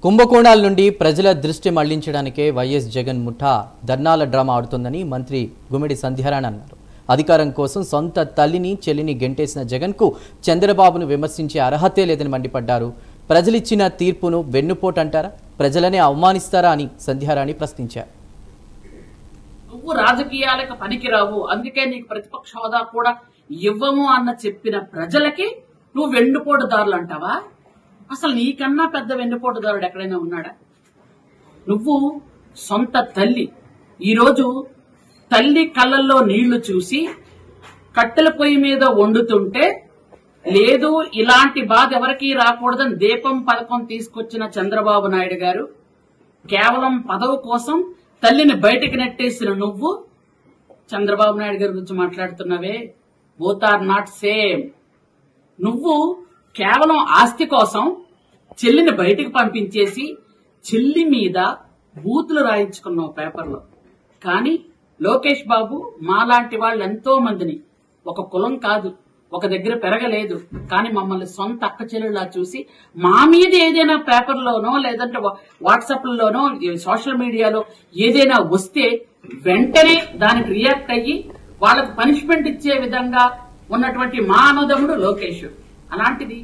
కుంభకోణాల నుండి ప్రజల దృష్టి మళ్లించడానికే వైఎస్ జగన్ ముఠా ధర్నాల డ్రామా ఆడుతుందని మంత్రి గుమ్మిడి సంధ్యారాణి అన్నారు. అధికారం కోసం సొంత తల్లిని చెల్లిని గెంటేసిన జగన్కు చంద్రబాబును విమర్శించే అర్హతే లేదని మండిపడ్డారు. ప్రజలిచ్చిన తీర్పును వెన్నుపోటంటారా, ప్రజలనే అవమానిస్తారా అని సంధ్యారాణి ప్రశ్నించారు. నువ్వు రాజకీయాలకు పనికిరావు, అందుకే నీకు ప్రతిపక్ష హోదా కూడా ఇవ్వము అన్న చెప్పిన ప్రజలకి నువ్వు వెన్నుపోటుదారులు అంటావా? అసలు నీకన్నా పెద్ద వెన్నుపోటుదారుడు ఎక్కడైనా ఉన్నాడా? నువ్వు సొంత తల్లి, ఈరోజు తల్లి కళ్ళల్లో నీళ్లు చూసి కట్టెల పొయ్యి మీద వండుతుంటే లేదు ఇలాంటి బాధ ఎవరికీ రాకూడదని దీపం పథకం తీసుకొచ్చిన చంద్రబాబు నాయుడు గారు కేవలం పదవి కోసం తల్లిని బయటికి నెట్టేసిన నువ్వు చంద్రబాబు నాయుడు గారి గురించి మాట్లాడుతున్నావే. Both are not same. నువ్వు కేవలం ఆస్తి కోసం చెల్లిని బయటికి పంపించేసి చెల్లి మీద బూతులు రాయించుకున్నావు పేపర్లో. కానీ లోకేష్ బాబు మాలాంటి వాళ్ళు ఎంతో మందిని, ఒక కులం కాదు, ఒక దగ్గర పెరగలేదు, కానీ మమ్మల్ని సొంత అక్క చెల్లెళ్ళలా చూసి మా మీద ఏదైనా పేపర్లోనో లేదంటే వాట్సాప్లోనో సోషల్ మీడియాలో ఏదైనా వస్తే వెంటనే దానికి రియాక్ట్ అయ్యి వాళ్ళకి పనిష్మెంట్ ఇచ్చే విధంగా ఉన్నటువంటి మా అన్నదమ్ముడు లోకేష్. అలాంటిది